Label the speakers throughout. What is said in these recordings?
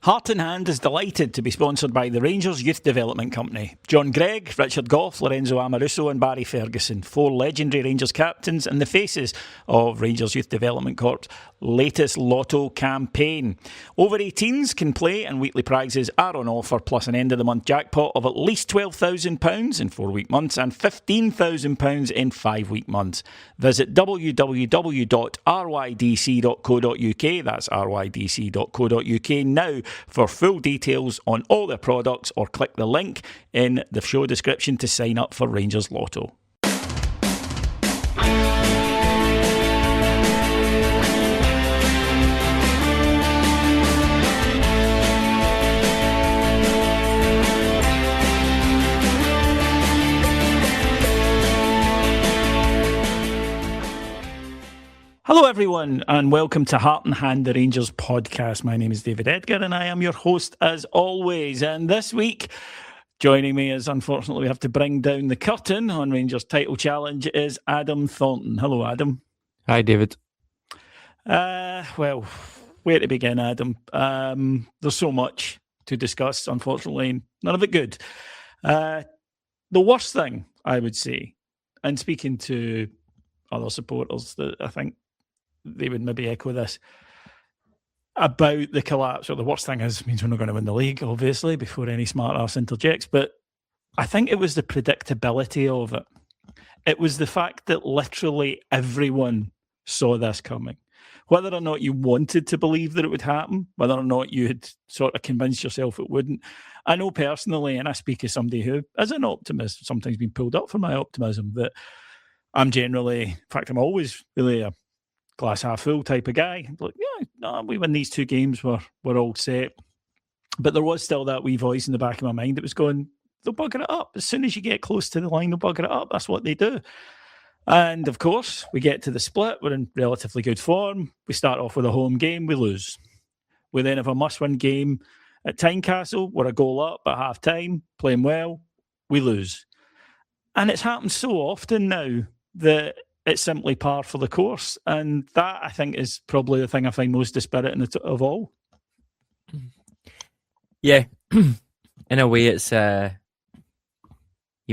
Speaker 1: Heart in Hand is delighted to be sponsored by the Rangers Youth Development Company. John Gregg, Richard Gough, Lorenzo Amoruso and Barry Ferguson, 4 legendary Rangers captains and the faces of Rangers Youth Development Corp's latest lotto campaign. Over 18s can play and weekly prizes are on offer, plus an end-of-the-month jackpot of at least £12,000 in 4-week months and £15,000 in 5-week months. Visit www.rydc.co.uk, that's rydc.co.uk now, for full details on all their products, or click the link in the show description to sign up for Rangers Lotto. Hello everyone and welcome to Heart in Hand, the Rangers podcast. My name is David Edgar and I am your host as always. And this week, joining me is, unfortunately, we have to bring down the curtain on Rangers title challenge, is Adam Thornton. Hello, Adam.
Speaker 2: Hi, David.
Speaker 1: Well, where to begin, Adam? There's so much to discuss, unfortunately, and none of it good. The worst thing, I would say, and speaking to other supporters that I think they would maybe echo this about the collapse, or the worst thing is, means we're not going to win the league, obviously, before any smart arse interjects, but I think it was the predictability of it. It was the fact that literally everyone saw this coming. Whether or not you wanted to believe that it would happen, whether or not you had sort of convinced yourself it wouldn't. I know personally, and I speak as somebody who is an optimist, sometimes been pulled up for my optimism, that I'm generally, in fact, I'm always really a glass half full type of guy. Like, yeah, no, we win these 2 games, we're all set. But there was still that wee voice in the back of my mind that was going, they'll bugger it up. As soon as you get close to the line, they'll bugger it up. That's what they do. And of course, we get to the split. We're in relatively good form. We start off with a home game. We lose. We then have a must-win game at Tynecastle. We're a goal up at half-time, playing well. We lose. And it's happened so often now that it's simply par for the course. And that, I think, is probably the thing I find most dispiriting of all.
Speaker 2: Yeah. In a way, it's... you'd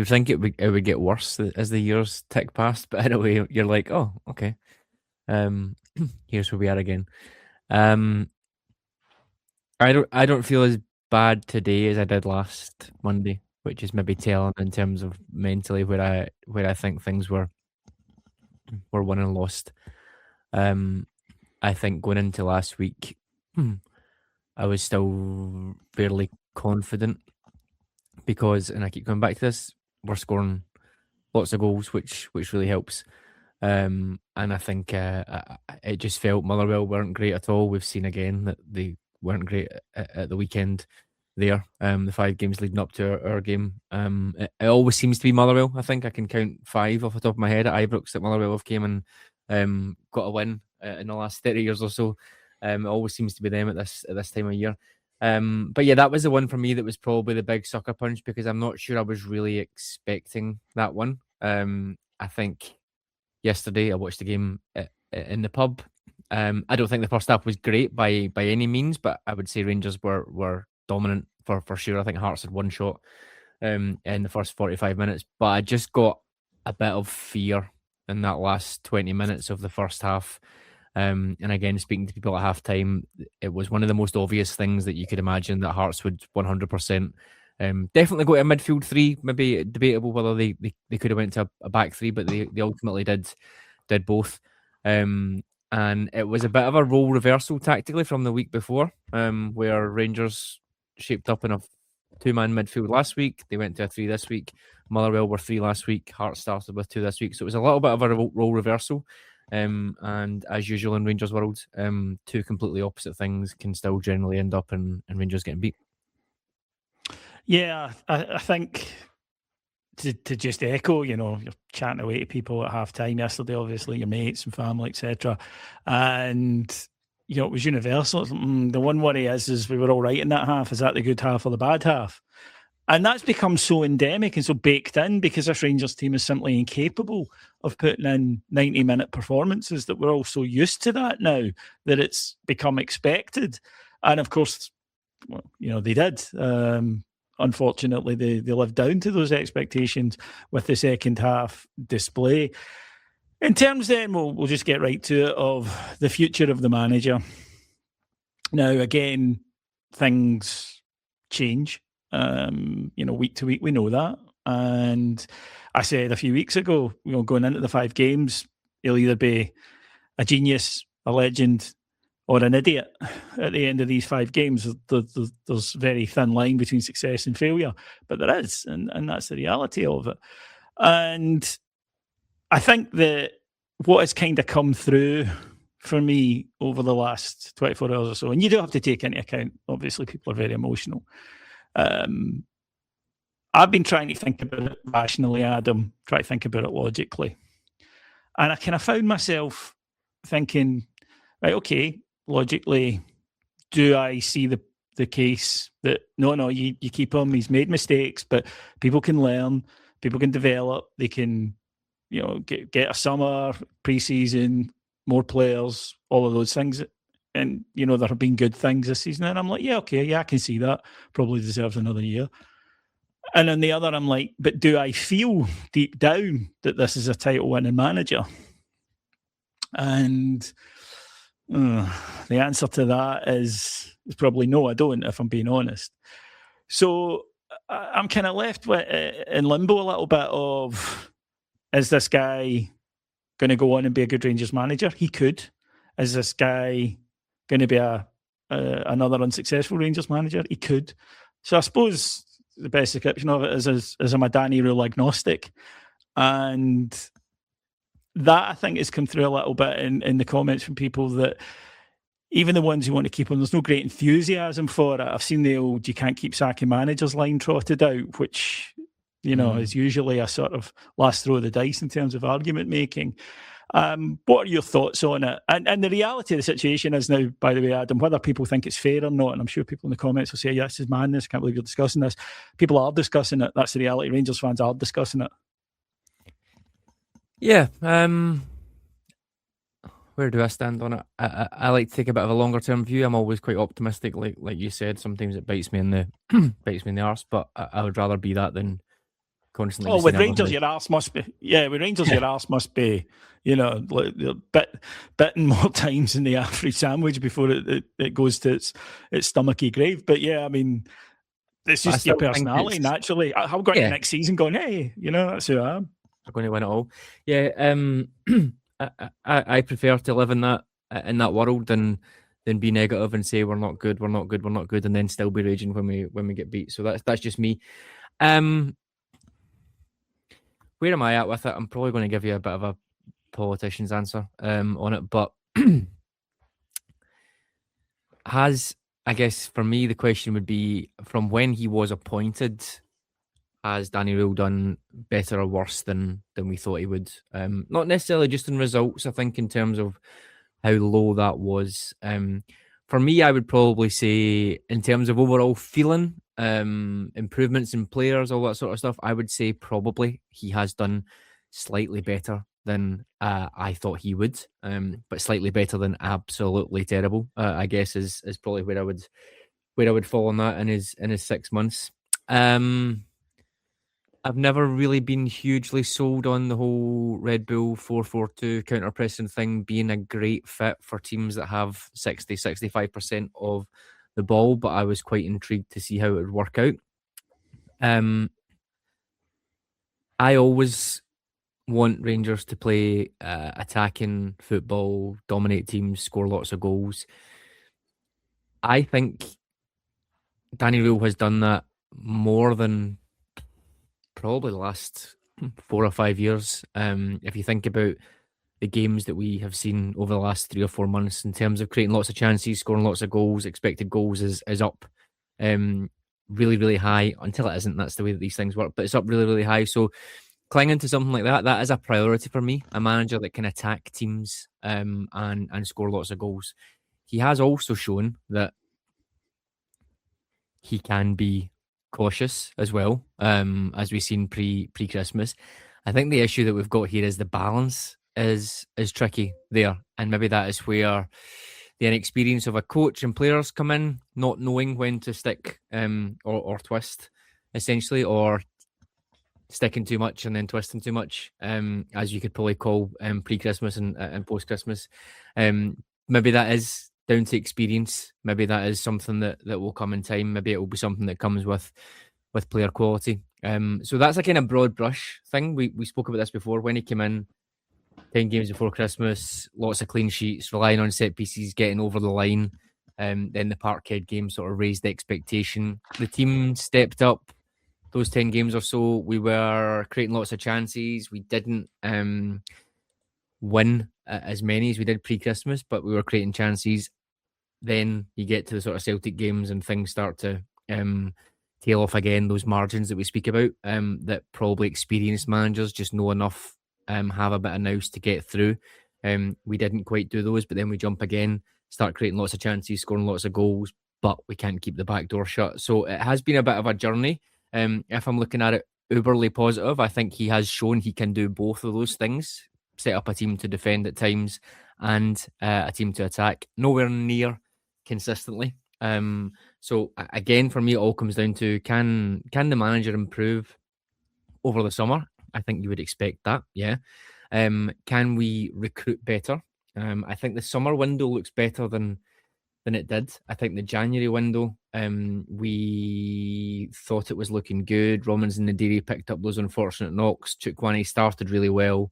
Speaker 2: think it would get worse as the years tick past, but in a way, you're like, oh, okay. Here's where we are again. I don't feel as bad today as I did last Monday, which is maybe telling in terms of mentally where I think things were won and lost. I think going into last week, I was still fairly confident because, and I keep coming back to this, we're scoring lots of goals, which really helps. And I think it just felt Motherwell weren't great at all. We've seen again that they weren't great at the weekend there. The 5 games leading up to our game. It always seems to be Motherwell. I think I can count 5 off the top of my head at Ibrox that Motherwell have came and got a win in the last 30 years or so. It always seems to be them at this time of year. But yeah, that was the one for me that was probably the big sucker punch, because I'm not sure I was really expecting that one. I think yesterday I watched the game in the pub. I don't think the first half was great by any means, but I would say Rangers were dominant for sure. I think Hearts had 1 shot in the first 45 minutes, but I just got a bit of fear in that last 20 minutes of the first half. And again, speaking to people at halftime, it was one of the most obvious things that you could imagine that Hearts would 100% definitely go to a midfield 3. Maybe debatable whether they could have went to a back 3, but they ultimately did both. And it was a bit of a role reversal tactically from the week before, where Rangers shaped up in a 2-man midfield last week. They went to a 3 this week. Motherwell were 3 last week. Hearts started with 2 this week. So it was a little bit of a role reversal. And as usual in Rangers world, 2 completely opposite things can still generally end up in Rangers getting beat.
Speaker 1: Yeah, I think to just echo, you're chatting away to people at half-time yesterday, obviously, your mates and family, etc. And, it was universal. The one worry is we were all right in that half. Is that the good half or the bad half? And that's become so endemic and so baked in because this Rangers team is simply incapable of putting in 90-minute performances, that we're all so used to that now that it's become expected. And of course, well, they did. Unfortunately, they lived down to those expectations with the second half display. In terms, then, we'll just get right to it, of the future of the manager. Now, again, things change, week to week. We know that. And I said a few weeks ago, going into the 5 games, he'll either be a genius, a legend, or an idiot at the end of these 5 games. There's very thin line between success and failure, but there is, and that's the reality of it. And I think that what has kind of come through for me over the last 24 hours or so, and you do have to take into account, obviously, people are very emotional. I've been trying to think about it rationally, Adam, try to think about it logically. And I kind of found myself thinking, right, okay, logically, do I see the case that, no, you keep him, he's made mistakes, but people can learn, people can develop, they can, get a summer, pre-season, more players, all of those things. And, there have been good things this season. And I'm like, yeah, okay, yeah, I can see that. Probably deserves another year. And on the other, I'm like, but do I feel deep down that this is a title-winning manager? And the answer to that is probably no, I don't, if I'm being honest. So I'm kind of left in limbo a little bit of, is this guy going to go on and be a good Rangers manager? He could. Is this guy going to be another unsuccessful Rangers manager? He could. So I suppose the best description of it is I'm a Danny Rule agnostic. And that, I think, has come through a little bit in the comments from people, that even the ones who want to keep him, there's no great enthusiasm for it. I've seen the old "you can't keep sacking managers" line trotted out, which, is usually a sort of last throw of the dice in terms of argument making. What are your thoughts on it? And the reality of the situation is now, by the way, Adam, whether people think it's fair or not, and I'm sure people in the comments will say, yeah, this is madness, can't believe you're discussing this. People are discussing it. That's the reality. Rangers fans are discussing it.
Speaker 2: Yeah. Where do I stand on it? I like to take a bit of a longer term view. I'm always quite optimistic, like you said. Sometimes it bites me in the arse, but I would rather be that than constantly.
Speaker 1: Oh, with Rangers, your arse must be. Yeah, with Rangers, your arse must be. Bitten more times than the average sandwich before it goes to its stomachy grave. But yeah, I mean, it's just your personality. Naturally, I've got next season going, hey, that's who I am.
Speaker 2: I'm going to win it all. Yeah. I prefer to live in that world than be negative and say we're not good, and then still be raging when we get beat. So that's just me. Where am I at with it? I'm probably going to give you a bit of a politician's answer on it, but I guess for me the question would be, from when he was appointed, has Danny Rule done better or worse than we thought he would? Not necessarily just in results, I think, in terms of how low that was. For me, I would probably say, in terms of overall feeling, improvements in players, all that sort of stuff, I would say probably he has done slightly better than I thought he would. But slightly better than absolutely terrible, I guess, is probably where I would fall on that in his 6 months. I've never really been hugely sold on the whole Red Bull 4-4-2 counter-pressing thing being a great fit for teams that have 60-65% of the ball, but I was quite intrigued to see how it would work out. I always want Rangers to play attacking football, dominate teams, score lots of goals. I think Danny Rule has done that more than probably the last 4 or 5 years. If you think about the games that we have seen over the last 3 or 4 months, in terms of creating lots of chances, scoring lots of goals, expected goals is up really, really high, until it isn't. That's the way that these things work, but it's up really, really high. So clinging to something like that is a priority for me, a manager that can attack teams and score lots of goals. He has also shown that he can be cautious as well, as we've seen pre-Christmas. I think the issue that we've got here is the balance is tricky there, and maybe that is where the inexperience of a coach and players come in, not knowing when to stick or twist, essentially, or sticking too much and then twisting too much, as you could probably call pre-Christmas and post-Christmas. Maybe that is down to experience. Maybe that is something that will come in time. Maybe it will be something that comes with player quality. So that's a kind of broad brush thing. We spoke about this before. When he came in 10 games before Christmas, lots of clean sheets, relying on set pieces, getting over the line. Then the Parkhead game sort of raised the expectation. The team stepped up those 10 games or so. We were creating lots of chances. We didn't win as many as we did pre-Christmas, but we were creating chances. Then you get to the sort of Celtic games and things start to tail off again, those margins that we speak about, that probably experienced managers just know enough, have a bit of nous to get through. We didn't quite do those, but then we jump again, start creating lots of chances, scoring lots of goals, but we can't keep the back door shut. So it has been a bit of a journey. If I'm looking at it uberly positive, I think he has shown he can do both of those things, set up a team to defend at times and a team to attack. Nowhere near consistently. So again, for me, it all comes down to can the manager improve over the summer? I think you would expect that, yeah. Can we recruit better? I think the summer window looks better than it did. I think the January window, we thought it was looking good. Romans and Nadiri picked up those unfortunate knocks. Chukwueze started really well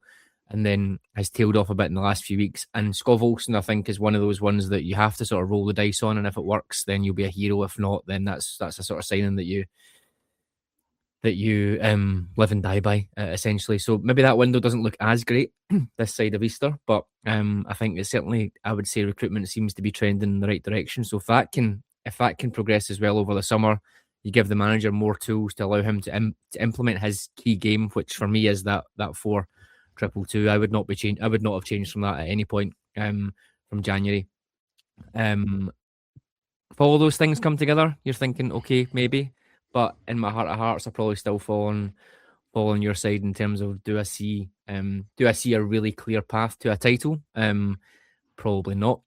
Speaker 2: and then has tailed off a bit in the last few weeks. And Skov Olsen, I think, is one of those ones that you have to sort of roll the dice on, and if it works, then you'll be a hero. If not, then that's a sort of signing that you live and die by, essentially. So maybe that window doesn't look as great this side of Easter, but I think it's certainly, I would say, recruitment seems to be trending in the right direction. So if that can progress as well over the summer, you give the manager more tools to allow him to implement his key game, which for me is that 4-2-2. I would not have changed from that at any point from January. If all those things come together, you're thinking, okay, maybe. But in my heart of hearts, I probably still fall on your side in terms of do I see a really clear path to a title? Probably not.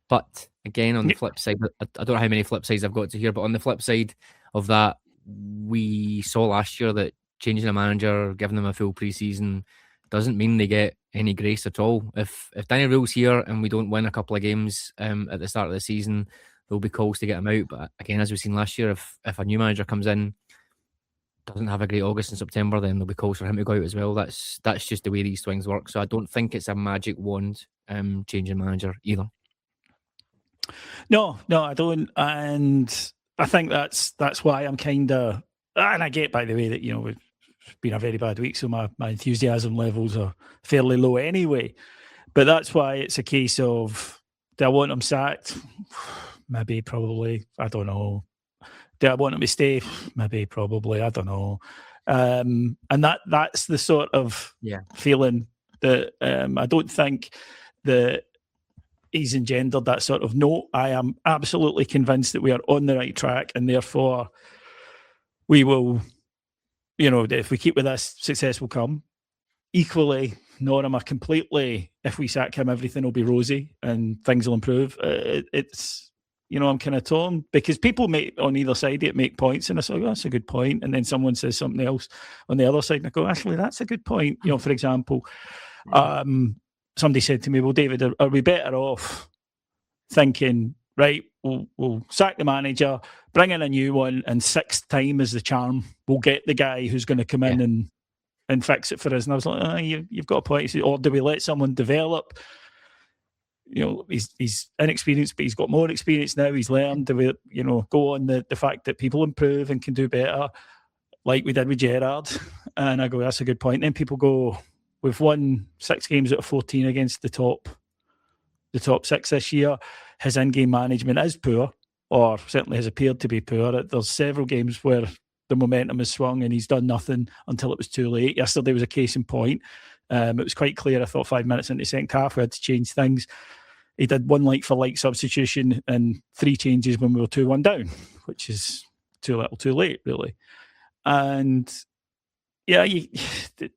Speaker 2: But again, on the flip side, I don't know how many flip sides I've got to hear, but on the flip side of that, we saw last year that changing a manager, giving them a full pre-season, doesn't mean they get any grace at all. If Danny Rühl's here and we don't win a couple of games at the start of the season, there'll be calls to get him out. But again, as we've seen last year, if a new manager comes in, doesn't have a great August and September, then there'll be calls for him to go out as well. That's just the way these things work. So I don't think it's a magic wand changing manager either.
Speaker 1: No, I don't. And I think that's why I'm kind of, and I get, by the way, that, you know, we've been a very bad week, so my enthusiasm levels are fairly low anyway. But that's why it's a case of, do I want him sacked? Maybe, probably. I don't know. Do I want him to stay? Maybe, probably. I don't know. And that's the sort of feeling that I don't think that he's engendered that sort of, no, I am absolutely convinced that we are on the right track, and therefore we will, you know, if we keep with this, success will come. Equally, nor am I completely, if we sack him, everything will be rosy and things will improve. It's, you know, I'm kind of torn because people on either side make points, and I say, oh, that's a good point. And then someone says something else on the other side, and I go, actually, that's a good point. You know, for example, somebody said to me, well, David, are we better off thinking, right, we'll sack the manager, bring in a new one, and sixth time is the charm. We'll get the guy who's going to come in and fix it for us. And I was like, you've got a point. He said, or do we let someone develop? You know, he's inexperienced, but he's got more experience now. He's learned. Do we, you know, go on the fact that people improve and can do better, like we did with Gerrard? And I go, that's a good point. Then people go, we've won 6 games out of 14 against the top 6 this year. His in-game management is poor, or certainly has appeared to be poor. There's several games where the momentum has swung and he's done nothing until it was too late. Yesterday was a case in point. It was quite clear, I thought, 5 minutes into the second half, we had to change things. He did 1 like-for-like substitution and 3 changes when we were 2-1 down, which is too little too late, really. And yeah,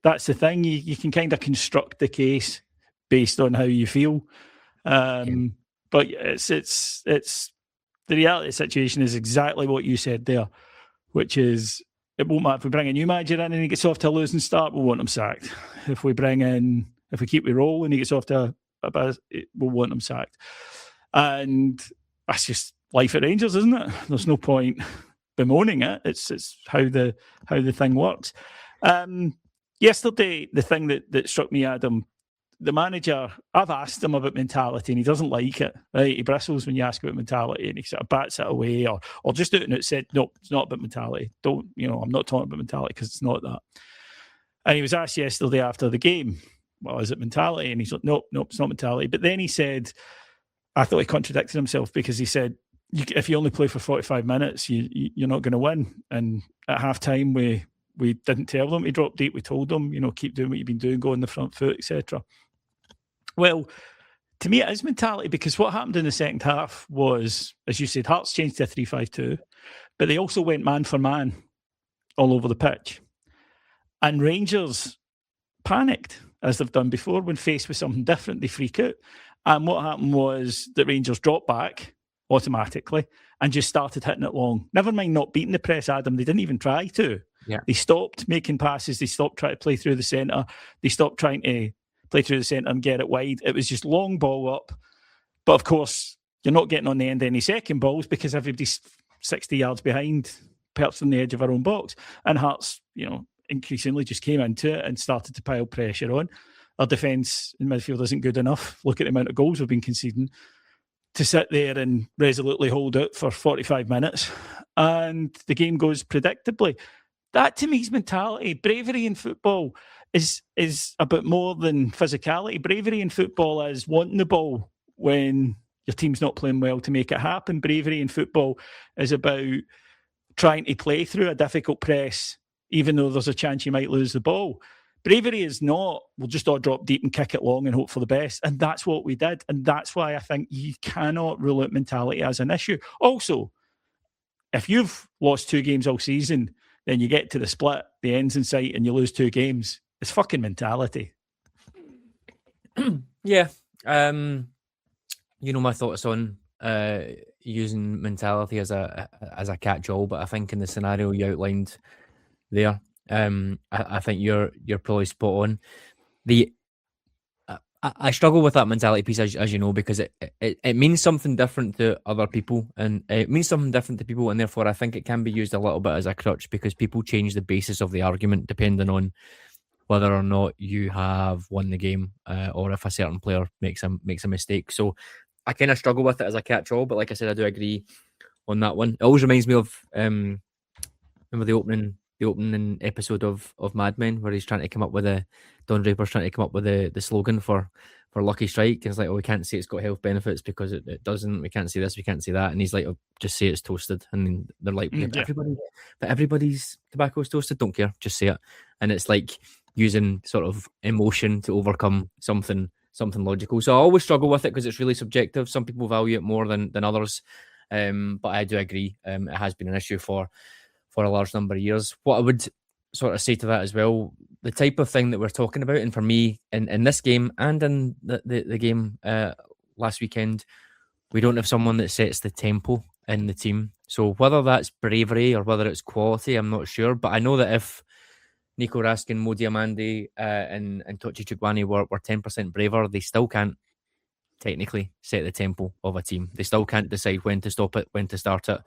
Speaker 1: that's the thing. You can kind of construct the case based on how you feel. But it's the reality of the situation is exactly what you said there, which is it won't matter if we bring a new manager in and he gets off to a losing start, we'll want him sacked. If we keep we roll and he gets off to we'll want him sacked. And that's just life at Rangers, isn't it? There's no point bemoaning it. It's how the thing works. Yesterday, the thing that struck me, Adam, the manager, I've asked him about mentality and he doesn't like it. Right? He bristles when you ask about mentality and he sort of bats it away or just out and out said, no, it's not about mentality. I'm not talking about mentality because it's not that. And he was asked yesterday after the game, well, is it mentality? And he's like, no, it's not mentality. But then he said, I thought he contradicted himself because he said, if you only play for 45 minutes, you're not going to win. And at half-time, we didn't tell them to drop deep. We told them, keep doing what you've been doing, go on the front foot, etc. Well, to me, it is mentality because what happened in the second half was, as you said, Hearts changed to a 3-5-2, but they also went man for man all over the pitch. And Rangers panicked, as they've done before, when faced with something different, they freak out. And what happened was that Rangers dropped back automatically and just started hitting it long. Never mind not beating the press, Adam. They didn't even try to.
Speaker 2: Yeah.
Speaker 1: They stopped making passes. They stopped trying to play through the centre. They stopped trying to play through the centre and get it wide. It was just long ball up. But of course, you're not getting on the end of any second balls because everybody's 60 yards behind, perhaps on the edge of our own box. And Hearts, increasingly just came into it and started to pile pressure on. Our defence in midfield isn't good enough. Look at the amount of goals we've been conceding to sit there and resolutely hold it for 45 minutes. And the game goes predictably. That to me is mentality. Bravery in football is about more than physicality. Bravery in football is wanting the ball when your team's not playing well to make it happen. Bravery in football is about trying to play through a difficult press, even though there's a chance you might lose the ball. Bravery is not, we'll just all drop deep and kick it long and hope for the best. And that's what we did. And that's why I think you cannot rule out mentality as an issue. Also, if you've lost 2 games all season, then you get to the split, the end's in sight, and you lose 2 games. It's fucking mentality.
Speaker 2: Yeah. My thoughts on using mentality as a catch-all, but I think in the scenario you outlined there, I think you're probably spot on. I struggle with that mentality piece, as you know, because it means something different to other people, and it means something different to people, and therefore I think it can be used a little bit as a crutch because people change the basis of the argument depending on whether or not you have won the game or if a certain player makes a mistake. So I kind of struggle with it as a catch-all, but like I said, I do agree on that one. It always reminds me of remember the opening episode of Mad Men where he's trying to come up with Don Draper's trying to come up with the slogan for Lucky Strike, and it's like, oh, we can't say it's got health benefits because it doesn't. We can't say this, we can't say that, and he's like, oh, just say it's toasted, and they're like, everybody's tobacco's toasted. Don't care, just say it. And it's like using sort of emotion to overcome something logical. So I always struggle with it because it's really subjective. Some people value it more than others, but I do agree. It has been an issue for a large number of years. What I would sort of say to that as well, the type of thing that we're talking about, and for me, in this game and in the game last weekend, we don't have someone that sets the tempo in the team. So whether that's bravery or whether it's quality, I'm not sure. But I know that if Nico Raskin, Mo Diamandi and Tochi Chugwani were 10% braver, they still can't technically set the tempo of a team. They still can't decide when to stop it, when to start it,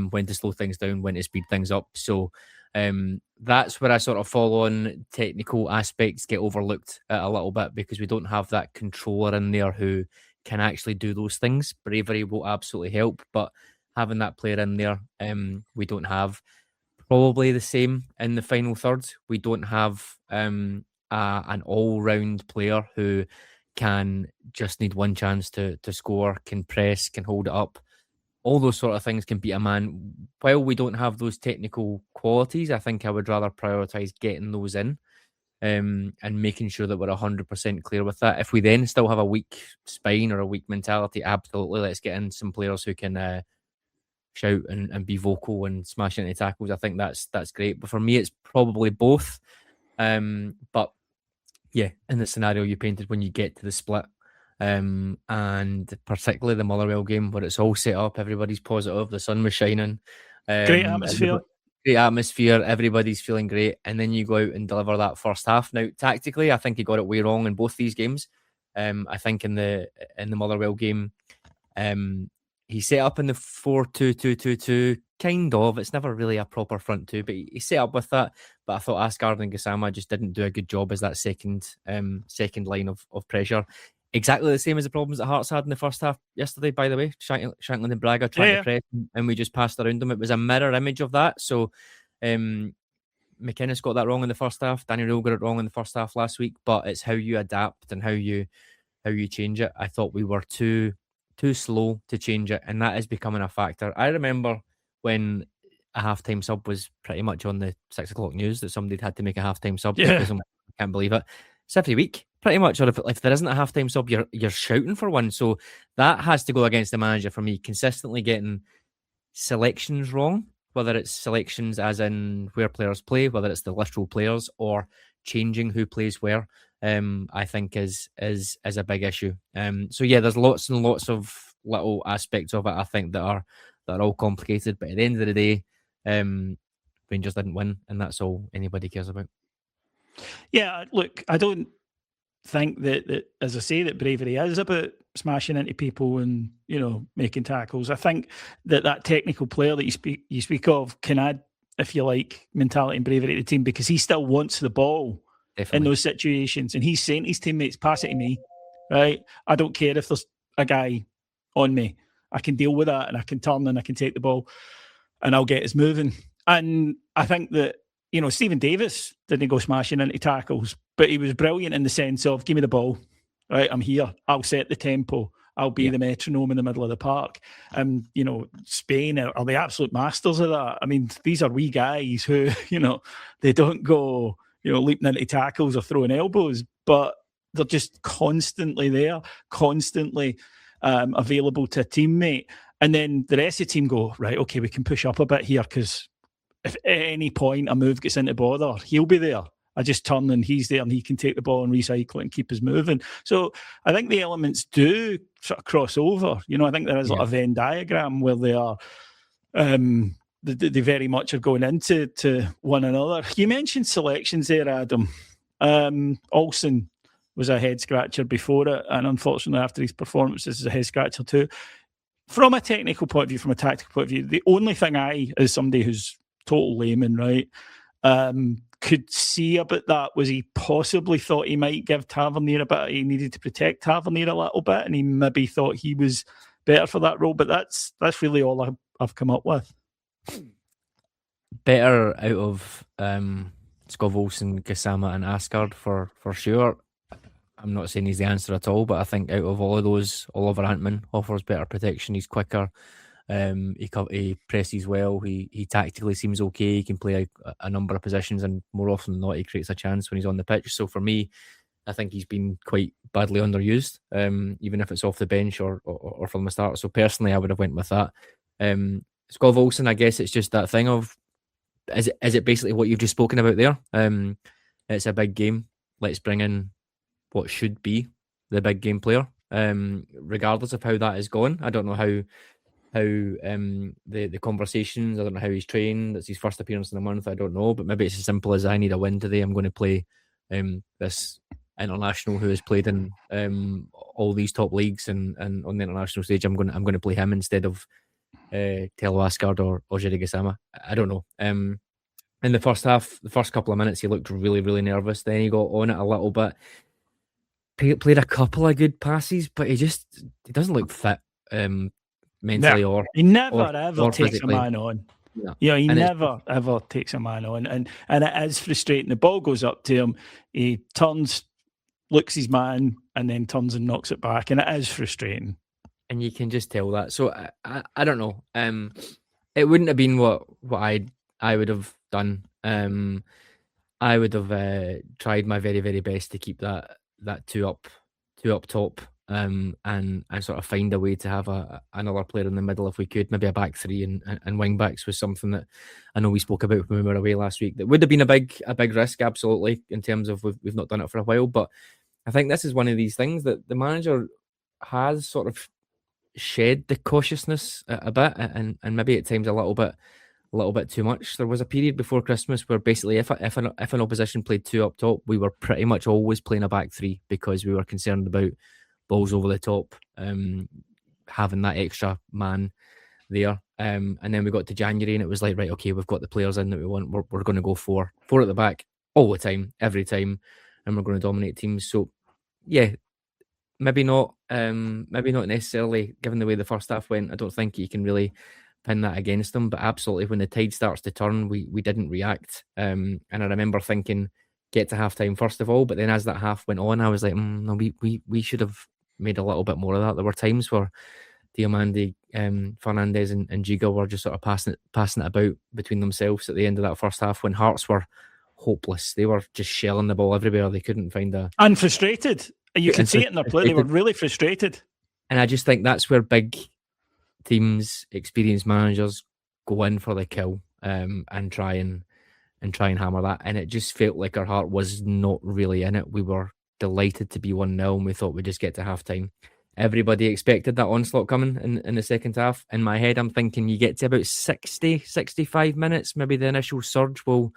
Speaker 2: when to slow things down, when to speed things up. So that's where I sort of fall on. Technical aspects get overlooked a little bit because we don't have that controller in there who can actually do those things. Bravery will absolutely help, but having that player in there, we don't have. Probably the same in the final third. We don't have an all-round player who can just need one chance to score, can press, can hold it up. All those sort of things can beat a man. While we don't have those technical qualities, I think I would rather prioritise getting those in and making sure that we're 100% clear with that. If we then still have a weak spine or a weak mentality, absolutely, let's get in some players who can shout and be vocal and smash into tackles. I think that's great. But for me, it's probably both. But yeah, in the scenario you painted when you get to the split, and particularly the Motherwell game where it's all set up, everybody's positive, the sun was shining,
Speaker 1: Great atmosphere.
Speaker 2: great atmosphere, everybody's feeling great, and then you go out and deliver that first half. Now, tactically, I think he got it way wrong in both these games. I think in the Motherwell game, he set up in the 4-2-2-2-2, kind of. It's never really a proper front two, but he set up with that. But I thought Asgard and Gassama just didn't do a good job as that second line of pressure. Exactly the same as the problems that Hearts had in the first half yesterday, by the way. Shankland and Braga trying to press, and we just passed around them. It was a mirror image of that. So McInnes got that wrong in the first half. Danny Rule got it wrong in the first half last week. But it's how you adapt and how you change it. I thought we were too slow to change it, and that is becoming a factor. I remember when a halftime sub was pretty much on the 6 o'clock news that somebody had to make a halftime sub. Because I can't believe it. It's every week, pretty much. Or if there isn't a halftime sub, you're shouting for one. So that has to go against the manager for me, consistently getting selections wrong, whether it's selections as in where players play, whether it's the literal players, or changing who plays where. I think is a big issue. So yeah, there's lots and lots of little aspects of it, I think, that are all complicated. But at the end of the day, Rangers didn't win, and that's all anybody cares about.
Speaker 1: Yeah, look, I don't think that as I say, that bravery is about smashing into people and, you know, making tackles. I think that technical player that you speak of can add, if you like, mentality and bravery to the team, because he still wants the ball. Definitely. In those situations. And he's saying to his teammates, pass it to me, right? I don't care if there's a guy on me. I can deal with that, and I can turn and I can take the ball and I'll get us moving. And I think that, you know, Stephen Davis didn't go smashing into tackles, but he was brilliant in the sense of, give me the ball, right? I'm here. I'll set the tempo. I'll be the metronome in the middle of the park. And, you know, Spain are the absolute masters of that. I mean, these are wee guys who, you know, they don't go, you know, leaping into tackles or throwing elbows, but they're just constantly there, constantly available to a teammate. And then the rest of the team go, right, okay, we can push up a bit here, because if at any point a move gets into bother, he'll be there. I just turn and he's there and he can take the ball and recycle it and keep us moving. So I think the elements do sort of cross over. You know, I think there is like a Venn diagram where they are... They very much are going into one another. You mentioned selections there, Adam. Olsen was a head scratcher before it, and unfortunately after his performance, this is a head scratcher too. From a technical point of view, from a tactical point of view, the only thing I, as somebody who's total layman, right, could see about that was he possibly thought he might give Tavernier a bit. He needed to protect Tavernier a little bit, and he maybe thought he was better for that role. But that's really all I've come up with.
Speaker 2: Better out of Skov Olsen, Gassama and Asgard for sure. I'm not saying he's the answer at all, but I think out of all of those, Oliver Antman offers better protection. He's quicker. He presses well. He tactically seems okay. He can play a number of positions, and more often than not, he creates a chance when he's on the pitch. So for me, I think he's been quite badly underused, even if it's off the bench or from the start. So personally, I would have went with that. Skov Olsen, I guess it's just that thing of, is it basically what you've just spoken about there? It's a big game. Let's bring in what should be the big game player, regardless of how that is gone. I don't know how the conversations, I don't know how he's trained. It's his first appearance in a month, I don't know, but maybe it's as simple as, I need a win today. I'm going to play this international who has played in all these top leagues, and on the international stage, I'm going to play him instead of Telo Asgard or Jiri Gassama. I don't know. In the first half, the first couple of minutes, he looked really, really nervous. Then he got on it a little bit. Played a couple of good passes, but he doesn't look fit mentally or
Speaker 1: he never ever takes
Speaker 2: physically.
Speaker 1: A man on.
Speaker 2: No.
Speaker 1: Yeah, he never ever takes a man on, and it is frustrating. The ball goes up to him, he turns, looks his man, and then turns and knocks it back, and it is frustrating.
Speaker 2: And you can just tell that. So I don't know. It wouldn't have been what I would have done. I would have tried my very, very best to keep that two up top, and sort of find a way to have another player in the middle if we could. Maybe a back three and wing backs was something that I know we spoke about when we were away last week. That would have been a big risk, absolutely, in terms of we've not done it for a while. But I think this is one of these things that the manager has sort of shed the cautiousness a bit, and maybe at times a little bit too much. There was a period before Christmas where basically if an opposition played two up top, we were pretty much always playing a back three because we were concerned about balls over the top, having that extra man there. And then we got to January and it was like, right, okay, we've got the players in that we want. We're going to go four at the back all the time, every time, and we're going to dominate teams. So yeah, maybe not necessarily, given the way the first half went. I don't think you can really pin that against them, but absolutely when the tide starts to turn, we didn't react. And I remember thinking, get to halftime first of all, but then as that half went on, I was like, no, we should have made a little bit more of that. There were times where Diamande, Fernandez and Giga were just sort of passing it about between themselves at the end of that first half when Hearts were hopeless. They were just shelling the ball everywhere. They couldn't find a...
Speaker 1: And frustrated. You could see it in their play. They were really frustrated.
Speaker 2: And I just think that's where big teams, experienced managers go in for the kill, and try and hammer that. And it just felt like our heart was not really in it. We were delighted to be 1-0 and we thought we'd just get to halftime. Everybody expected that onslaught coming in the second half. In my head, I'm thinking you get to about 60, 65 minutes, maybe the initial surge will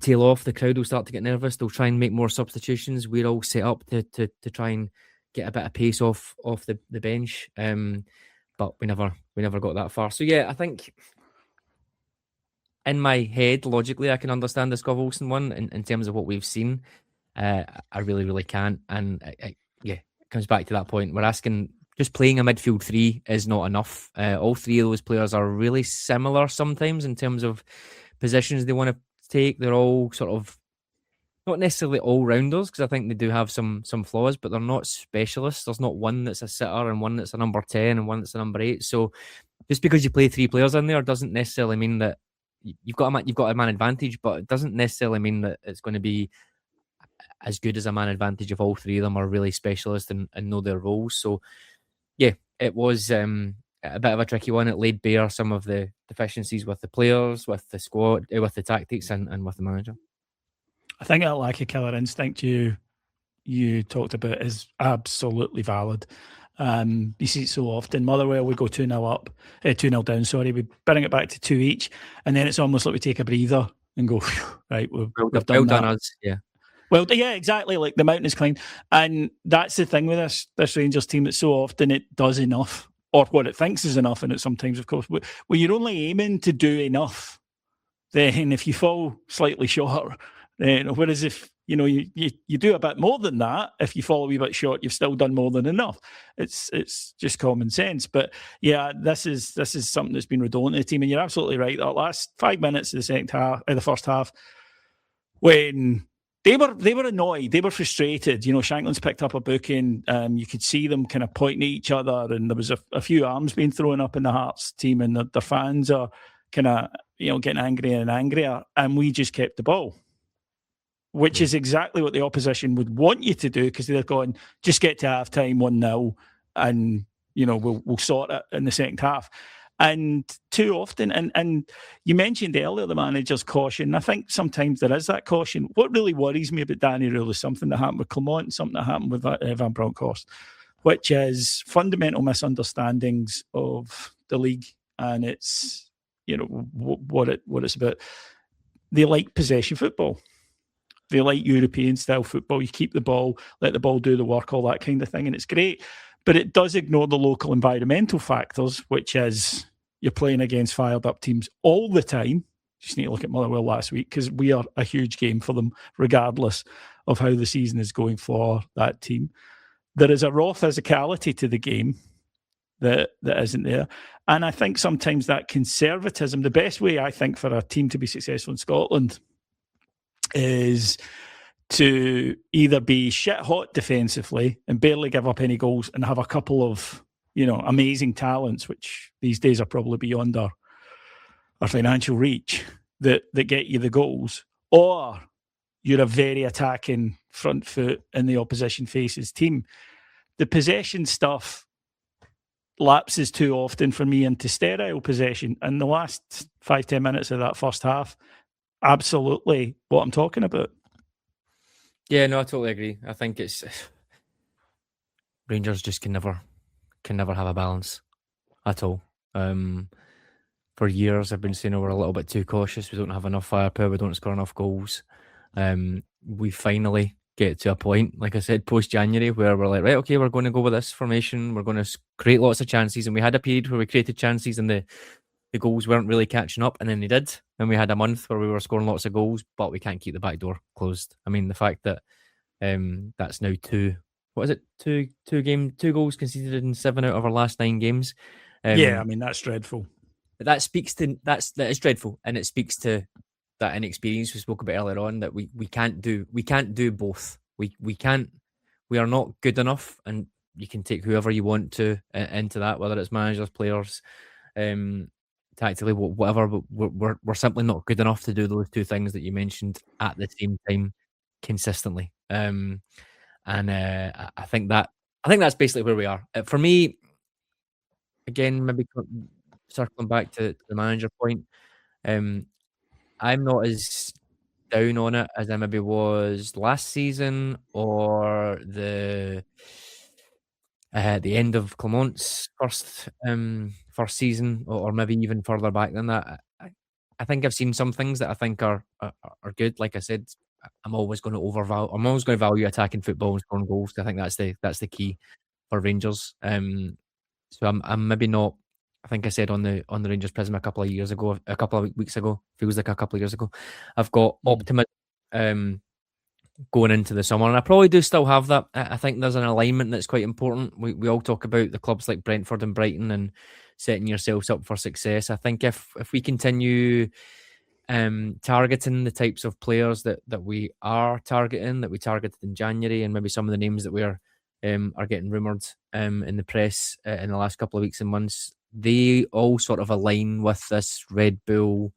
Speaker 2: tail off. The crowd will start to get nervous. They'll try and make more substitutions. We're all set up to try and get a bit of pace off the bench. But we never got that far. So yeah, I think in my head, logically, I can understand the Scott Wilson one in terms of what we've seen. I really, really can't. And it comes back to that point. We're asking, just playing a midfield three is not enough. All three of those players are really similar sometimes in terms of positions they want to take. They're all sort of not necessarily all-rounders because I think they do have some flaws, but they're not specialists. There's not one that's a sitter and one that's a number 10 and one that's a number 8. So just because you play three players in there doesn't necessarily mean that you've got a man advantage, but it doesn't necessarily mean that it's going to be as good as a man advantage if all three of them are really specialists and know their roles. So yeah, it was a bit of a tricky one. It laid bare some of the deficiencies with the players, with the squad, with the tactics and with the manager.
Speaker 1: I think that lack of killer instinct you talked about is absolutely valid. You see it so often. Motherwell, we go 2-0 up, 2-0 down, sorry. We bring it back to 2 each, and then it's almost like we take a breather and go, right, we've done
Speaker 2: us, yeah.
Speaker 1: Well, yeah, exactly. Like the mountain is climbed. And that's the thing with this Rangers team, that so often it does enough, or what it thinks is enough, and it sometimes, of course, when you're only aiming to do enough, then if you fall slightly short, whereas if you do a bit more than that, if you fall a wee bit short, you've still done more than enough. It's just common sense. But yeah, this is something that's been redundant to the team, and you're absolutely right. That last 5 minutes of the first half, when they were annoyed, they were frustrated. Shankland's picked up a booking. You could see them kind of pointing at each other, and there was a few arms being thrown up in the Hearts team, and the fans are kind of getting angrier and angrier, and we just kept the ball, which is exactly what the opposition would want you to do, because they're going, just get to half-time 1-0 and, we'll sort it in the second half. And too often, and you mentioned earlier the manager's caution. I think sometimes there is that caution. What really worries me about Danny Rule is something that happened with Clement and something that happened with Van Bronckhorst, which is fundamental misunderstandings of the league. And it's, what it's about. They like possession football. They like European style football. You keep the ball, let the ball do the work, all that kind of thing. And it's great. But it does ignore the local environmental factors, which is you're playing against fired up teams all the time. Just need to look at Motherwell last week, because we are a huge game for them, regardless of how the season is going for that team. There is a raw physicality to the game that isn't there. And I think sometimes that conservatism, the best way I think for a team to be successful in Scotland is to either be shit hot defensively and barely give up any goals and have a couple of, amazing talents, which these days are probably beyond our financial reach, that get you the goals, or you're a very attacking front foot in the opposition faces team. The possession stuff lapses too often for me into sterile possession. And the last 5-10 minutes of that first half, absolutely what I'm talking about.
Speaker 2: Yeah, no, I totally agree. I think it's Rangers just can never have a balance at all. For years, I've been saying we're a little bit too cautious. We don't have enough firepower. We don't score enough goals. We finally get to a point, like I said, post-January, where we're like, right, okay, we're going to go with this formation. We're going to create lots of chances. And we had a period where we created chances and the goals weren't really catching up, and then they did. And we had a month where we were scoring lots of goals, but we can't keep the back door closed. I mean, the fact that that's now two goals conceded in 7 out of our last 9 games.
Speaker 1: Yeah, I mean, that's dreadful.
Speaker 2: That is dreadful, and it speaks to that inexperience we spoke about earlier on, that we can't do both. We are not good enough, and you can take whoever you want to into that, whether it's managers, players, tactically, whatever. But we're simply not good enough to do those two things that you mentioned at the same time consistently. I think that's basically where we are. For me, again, maybe circling back to the manager point, I'm not as down on it as I maybe was last season or the end of Clement's first season, or maybe even further back than that. I think I've seen some things that I think are good. Like I said, I'm always going to value attacking football and scoring goals. I think that's the key for Rangers. So I'm maybe not. I think I said on the Rangers Prism a couple of weeks ago, feels like a couple of years ago, I've got optimism going into the summer, and I probably do still have that. I think there's an alignment that's quite important. We all talk about the clubs like Brentford and Brighton and setting yourselves up for success. I think if we continue targeting the types of players that we are targeting, that we targeted in January, and maybe some of the names that we are getting rumoured in the press in the last couple of weeks and months, they all sort of align with this Red Bull,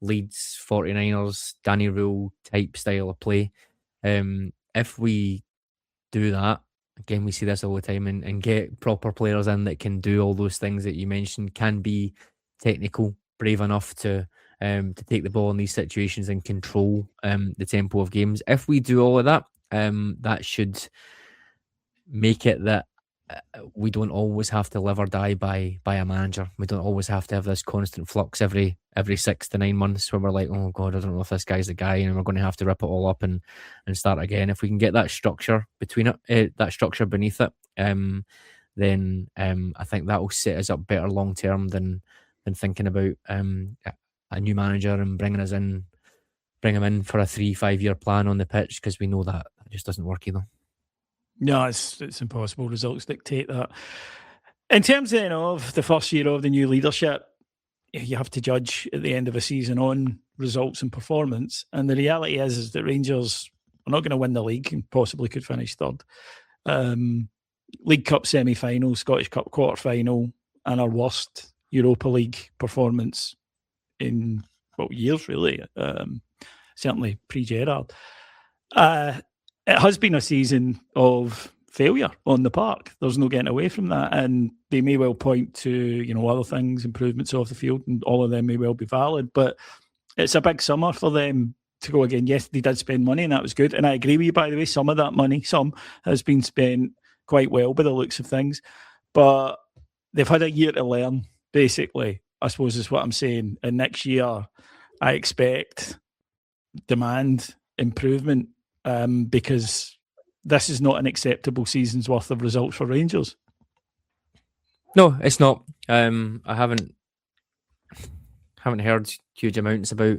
Speaker 2: Leeds, 49ers, Danny Rule type style of play. If we do that, again, we see this all the time, and get proper players in that can do all those things that you mentioned, can be technical, brave enough to take the ball in these situations and control the tempo of games. If we do all of that, that should make it that we don't always have to live or die by a manager. We don't always have to have this constant flux every 6 to 9 months where we're like, oh God, I don't know if this guy's the guy, and we're going to have to rip it all up and start again. If we can get that structure between it, that structure beneath it, then I think that will set us up better long term than thinking about a new manager and bring him in for a 3-5 year plan on the pitch, because we know that just doesn't work either.
Speaker 1: No, it's impossible. Results dictate that. In terms then of the first year of the new leadership, you have to judge at the end of a season on results and performance. And the reality is that Rangers are not going to win the league and possibly could finish third. League Cup semi-final, Scottish Cup quarter-final, and our worst Europa League performance in, years really, certainly pre-Gerrard. It has been a season of failure on the park. There's no getting away from that. And they may well point to, other things, improvements off the field, and all of them may well be valid. But it's a big summer for them to go again. Yes, they did spend money, and that was good. And I agree with you, by the way, some of that money, has been spent quite well by the looks of things. But they've had a year to learn, basically, I suppose is what I'm saying. And next year, I expect demand, improvement, because this is not an acceptable season's worth of results for Rangers.
Speaker 2: No, it's not. I haven't heard huge amounts about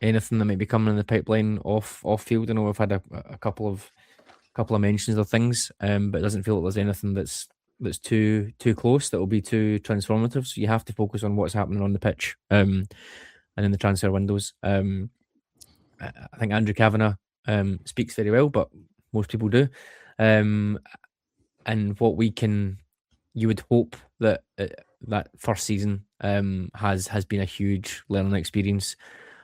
Speaker 2: anything that might be coming in the pipeline off field. I know we've had a couple of mentions of things, but it doesn't feel like there's anything that's too close that will be too transformative. So you have to focus on what's happening on the pitch and in the transfer windows. I think Andrew Kavanagh speaks very well, but most people do. And what you would hope that that first season has been a huge learning experience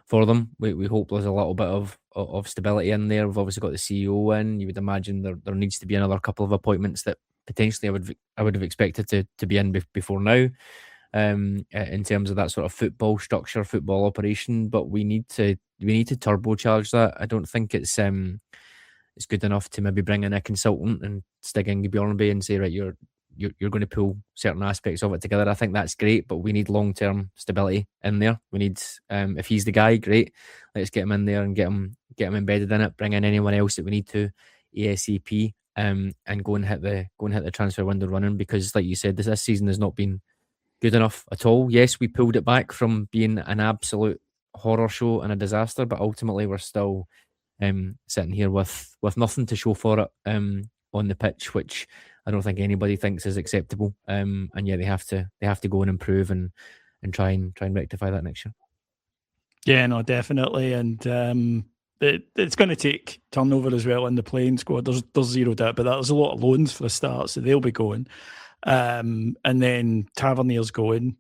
Speaker 2: for them. We hope there's a little bit of stability in there. We've obviously got the CEO in. You would imagine there needs to be another couple of appointments that potentially I would have expected to be in before now, in terms of that sort of football structure, football operation. But we need to turbocharge that. I don't think it's it's good enough to maybe bring in a consultant and stick in Bjornby and say, right, you're going to pull certain aspects of it together. I think that's great, but we need long-term stability in there. We need, if he's the guy, great. Let's get him in there and get him embedded in it. Bring in anyone else that we need to ASAP, and go and hit the transfer window running, because, like you said, this season has not been good enough at all. Yes, we pulled it back from being an absolute horror show and a disaster, but ultimately we're still sitting here with nothing to show for it on the pitch, which I don't think anybody thinks is acceptable. And yeah, they have to go and improve and try and rectify that next year.
Speaker 1: Yeah, no, definitely, and it's going to take turnover as well in the playing squad. There's zero doubt, but there's a lot of loans for a start, so they'll be going. And then Tavernier's going.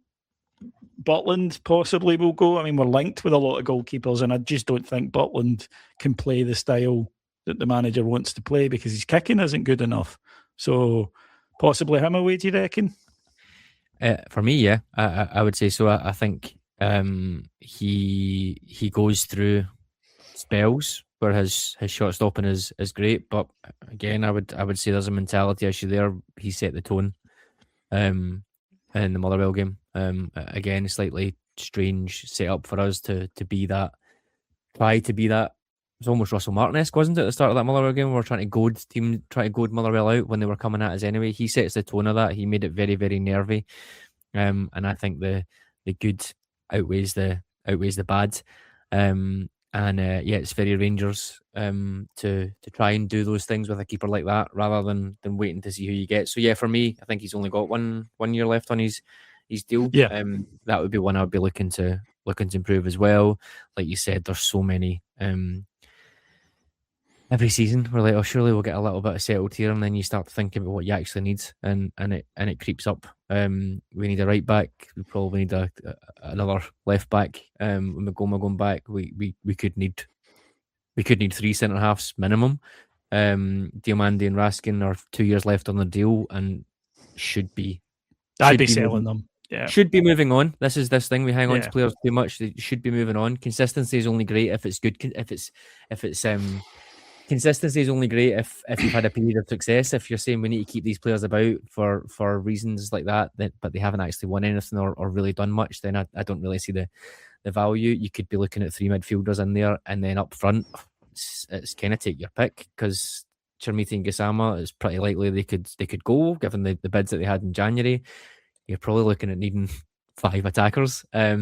Speaker 1: Butland possibly will go. I mean, we're linked with a lot of goalkeepers, and I just don't think Butland can play the style that the manager wants to play, because his kicking isn't good enough. So possibly him away, do you reckon?
Speaker 2: For me, yeah, I would say so. I think he goes through spells where his shot stopping is great, but again, I would say there's a mentality issue there. He set the tone in the Motherwell game. Again, slightly strange setup for us to be that. Try to be that. It was almost Russell Martin-esque, wasn't it, at the start of that Motherwell game? We were trying to goad Motherwell out when they were coming at us anyway. He sets the tone of that. He made it very, very nervy. And I think the good outweighs the bad. Yeah, it's very Rangers to try and do those things with a keeper like that, rather than waiting to see who you get. So yeah, for me, I think he's only got one year left on his deal.
Speaker 1: Yeah.
Speaker 2: That would be one I'd be looking to improve as well. Like you said, there's so many. Every season we're like, oh, surely we'll get a little bit of settled here, and then you start thinking about what you actually need, and it creeps up. We need a right back. We probably need another left back. When Magoma going back, we could need 3 centre halves minimum. Diomande and Raskin are 2 years left on the deal and should be
Speaker 1: selling them. Yeah,
Speaker 2: should be moving on. This is this thing, we hang on to players too much. They should be moving on. Consistency is only great if it's good. Consistency is only great if you've had a period of success. If you're saying we need to keep these players about for reasons like that, but they haven't actually won anything or really done much, then I don't really see the value. You could be looking at 3 midfielders in there, and then up front, it's kind of take your pick, because Chermiti and Gassama, it's pretty likely they could go, given the bids that they had in January. You're probably looking at needing 5 attackers. Yeah,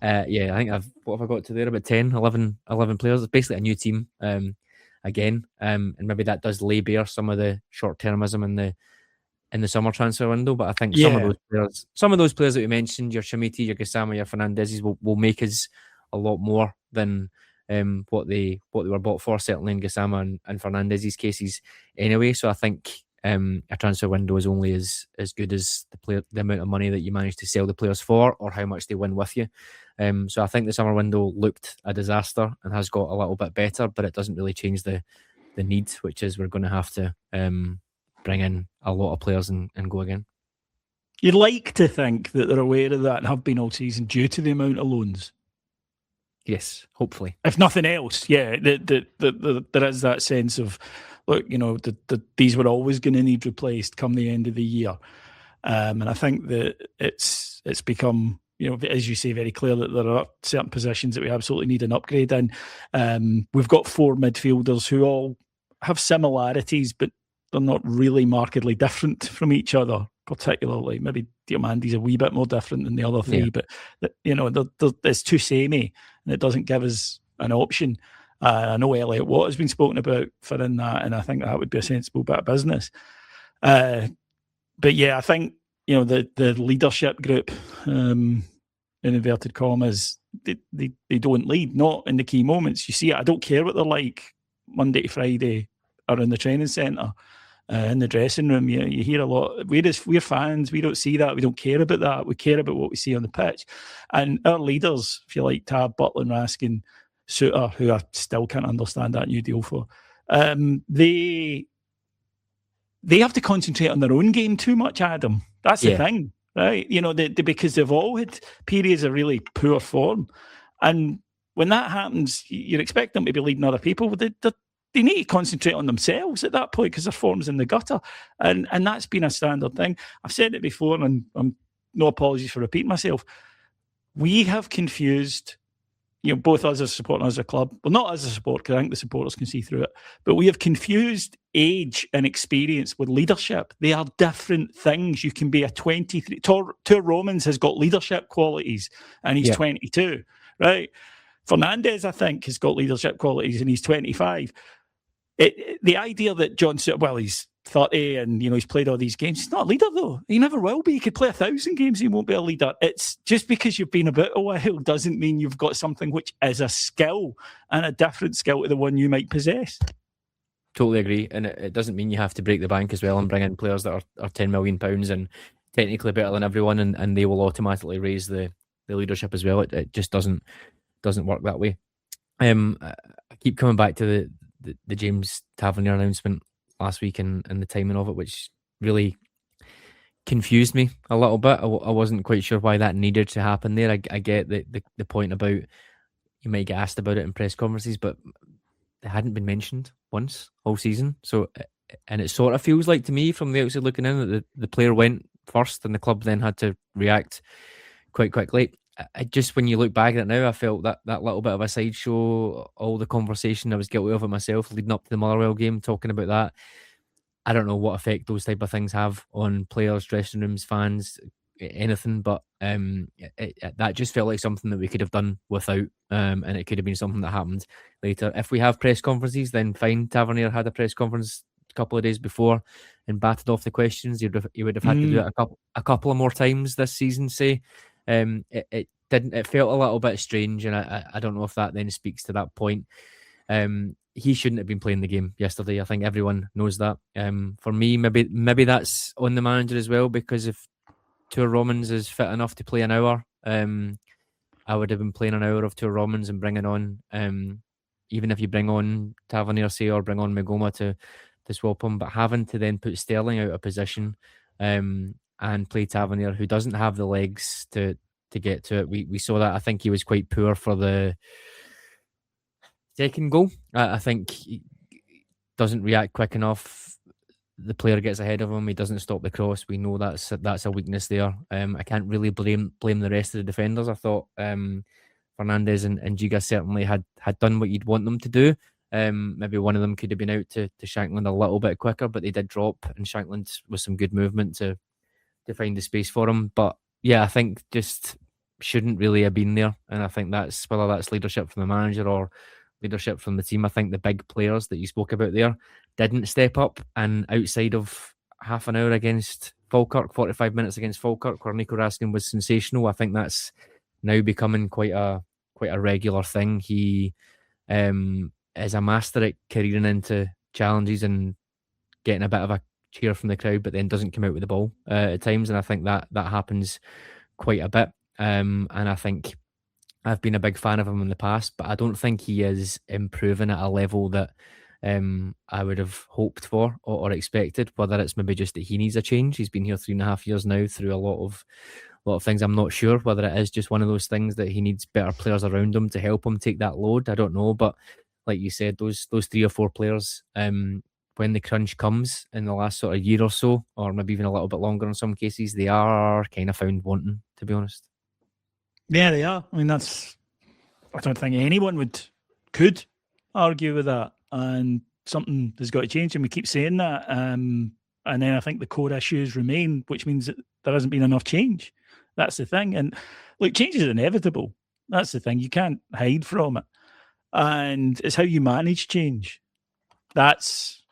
Speaker 2: I think what have I got to there? About 10, 11 players. It's basically a new team. Again, and maybe that does lay bare some of the short-termism in the summer transfer window. But I think some of those players that we mentioned, your Chermiti, your Gassama, your Fernandezes, will make us a lot more than what they were bought for, certainly in Gassama and Fernandez's cases anyway. So I think a transfer window is only as good as the amount of money that you manage to sell the players for, or how much they win with you. So I think the summer window looked a disaster and has got a little bit better, but it doesn't really change the need, which is we're going to have to bring in a lot of players and go again.
Speaker 1: You'd like to think that they're aware of that and have been all season due to the amount of loans.
Speaker 2: Yes, hopefully.
Speaker 1: If nothing else, yeah, there is that sense of, look, these were always going to need replaced come the end of the year. And I think that it's become, as you say, very clear that there are certain positions that we absolutely need an upgrade in. We've got 4 midfielders who all have similarities, but they're not really markedly different from each other, particularly. Maybe Diomande's a wee bit more different than the other 3, but it's too samey, and it doesn't give us an option. I know Elliot Watt has been spoken about for in that, and I think that would be a sensible bit of business. But yeah, I think the leadership group, in inverted commas, they don't lead, not in the key moments. You see it. I don't care what they're like Monday to Friday or in the training centre, in the dressing room. You hear a lot. We're fans. We don't see that. We don't care about that. We care about what we see on the pitch. And our leaders, if you like, Tab, Butland, Raskin, Suter, who I still can't understand that new deal for, they have to concentrate on their own game too much, Adam. That's the thing, right? Because they've all had periods of really poor form, and when that happens, you expect them to be leading other people. They they need to concentrate on themselves at that point because their form's in the gutter. And that's been a standard thing. I've said it before, and I'm no apologies for repeating myself. We have confused, both us as a supporter and as a club. Well, not as a support, because I think the supporters can see through it. But we have confused age and experience with leadership. They are different things. You can be a 23. Tor Romans has got leadership qualities, and he's 22, right? Fernandez, I think, has got leadership qualities, and he's 25. The idea that John, he's 30 and he's played all these games. He's not a leader though. He never will be. He could play 1,000 games. He won't be a leader. It's just because you've been about a while doesn't mean you've got something which is a skill and a different skill to the one you might possess.
Speaker 2: Totally agree, and it doesn't mean you have to break the bank as well and bring in players that are £10 million and technically better than everyone, and they will automatically raise the leadership as well. It just doesn't work that way. I keep coming back to the James Tavernier announcement last week and the timing of it, which really confused me a little bit. I wasn't quite sure why that needed to happen there. I get the point about you might get asked about it in press conferences, but it hadn't been mentioned once all season. So, and it sort of feels like to me from the outside looking in that the player went first and the club then had to react quite quickly. I just, when you look back at it now, I felt that little bit of a sideshow, all the conversation I was guilty of it myself leading up to the Motherwell game, talking about that. I don't know what effect those type of things have on players, dressing rooms, fans, anything, but that just felt like something that we could have done without, and it could have been something that happened later. If we have press conferences, then fine. Tavernier had a press conference a couple of days before and batted off the questions. He would have had to do it a couple of more times this season, say. It didn't. It felt a little bit strange, and I don't know if that then speaks to that point. He shouldn't have been playing the game yesterday. I think everyone knows that. For me, maybe that's on the manager as well, because if Tour Romans is fit enough to play an hour, I would have been playing an hour of Tour Romans and bringing on, even if you bring on Tavernier, say, or bring on Magoma to swap him, but having to then put Sterling out of position, and play Tavernier, who doesn't have the legs to get to it. We saw that. I think he was quite poor for the second goal. I think he doesn't react quick enough. The player gets ahead of him. He doesn't stop the cross. We know that's a weakness there. I can't really blame the rest of the defenders. I thought Fernandez and Giga certainly had done what you'd want them to do. Maybe one of them could have been out to Shankland a little bit quicker, but they did drop, and Shankland with some good movement to find the space for him. But yeah, I think just shouldn't really have been there. And I think that's whether that's leadership from the manager or leadership from the team. I think the big players that you spoke about there didn't step up. And outside of half an hour against Falkirk, 45 minutes against Falkirk, where Nico Raskin was sensational, I think that's now becoming quite a regular thing. He is a master at careering into challenges and getting a bit of a cheer from the crowd, but then doesn't come out with the ball at times, and I think that happens quite a bit. And I think I've been a big fan of him in the past, but I don't think he is improving at a level that I would have hoped for or expected. Whether it's maybe just that he needs a change. He's been here 3.5 years now through a lot of things. I'm not sure whether it is just one of those things that he needs better players around him to help him take that load. I don't know, but like you said, those 3 or 4 players, when the crunch comes in the last sort of year or so, or maybe even a little bit longer in some cases, they are kind of found wanting, to be honest.
Speaker 1: Yeah, they are. I mean, I don't think anyone could argue with that. And something has got to change, and we keep saying that. And then I think the core issues remain, which means that there hasn't been enough change. That's the thing. And look, change is inevitable. That's the thing. You can't hide from it. And it's how you manage change. That's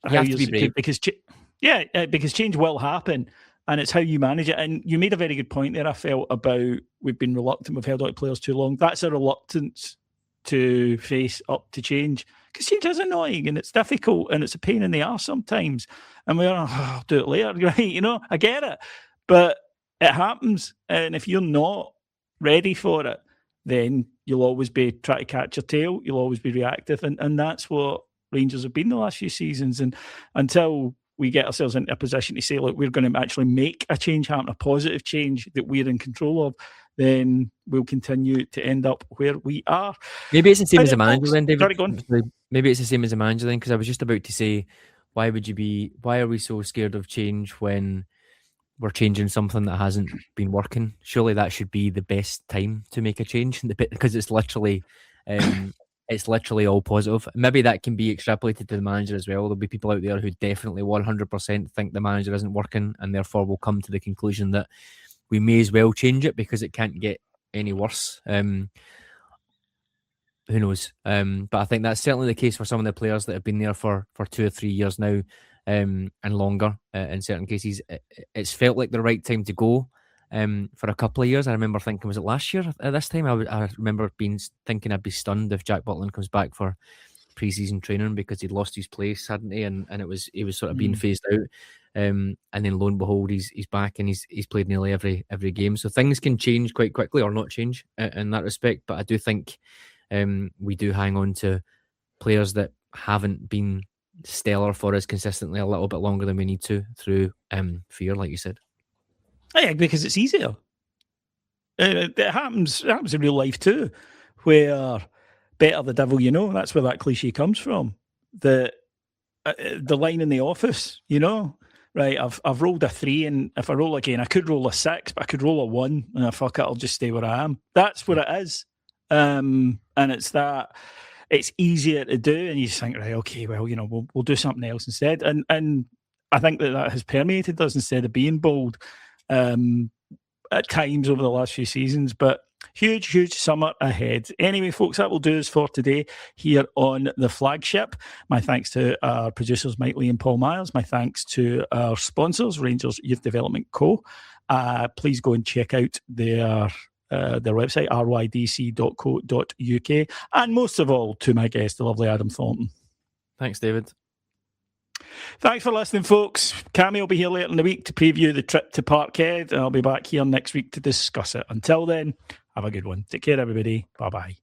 Speaker 2: you have to be brave.
Speaker 1: Because change will happen, and it's how you manage it. And you made a very good point there, I felt, about we've been reluctant, we've held out players too long. That's a reluctance to face up to change, because change is annoying and it's difficult and it's a pain in the arse sometimes. And we're, I'll do it later, right? I get it. But it happens. And if you're not ready for it, then you'll always be trying to catch your tail. You'll always be reactive. And that's what Rangers have been the last few seasons. And until we get ourselves into a position to say, look, we're going to actually make a change happen, a positive change that we're in control of, then we'll continue to end up where we are.
Speaker 2: Maybe it's the same as a
Speaker 1: Right,
Speaker 2: manager
Speaker 1: folks.
Speaker 2: then, David.
Speaker 1: Sorry, go on.
Speaker 2: Maybe it's the same as a manager then, because I was just about to say, why are we so scared of change when we're changing something that hasn't been working? Surely that should be the best time to make a change, because it's literally all positive. Maybe that can be extrapolated to the manager as well. There'll be people out there who definitely 100% think the manager isn't working, and therefore will come to the conclusion that we may as well change it because it can't get any worse. Who knows? But I think that's certainly the case for some of the players that have been there for 2 or 3 years now, and longer. In certain cases, it's felt like the right time to go. For a couple of years, I remember thinking, was it last year at this time? I remember thinking I'd be stunned if Jack Butland comes back for pre-season training because he'd lost his place, hadn't he? And he was sort of being phased out. And then lo and behold, he's back and he's played nearly every game. So things can change quite quickly or not change in that respect. But I do think we do hang on to players that haven't been stellar for us consistently a little bit longer than we need to through fear, like you said.
Speaker 1: Yeah, because it's easier. It happens in real life too, where better the devil you know. That's where that cliche comes from. The line in The Office, right? I've rolled a 3, and if I roll again, I could roll a 6, but I could roll a 1, and fuck it, I'll just stay where I am. That's what it is. And it's that it's easier to do, and you just think, right, okay, well, we'll do something else instead. And I think that has permeated us instead of being bold at times over the last few seasons. But huge summer ahead. Anyway, folks, that will do us for today here on the Flagship. My thanks to our producers, Mike Lee and Paul Myers. My thanks to our sponsors, Rangers Youth Development Co. Please go and check out their website, rydc.co.uk. And most of all, to my guest, the lovely Adam Thornton.
Speaker 2: Thanks, David.
Speaker 1: Thanks for listening, folks. Cammy will be here later in the week to preview the trip to Parkhead, and I'll be back here next week to discuss it. Until then, have a good one. Take care, everybody. Bye-bye.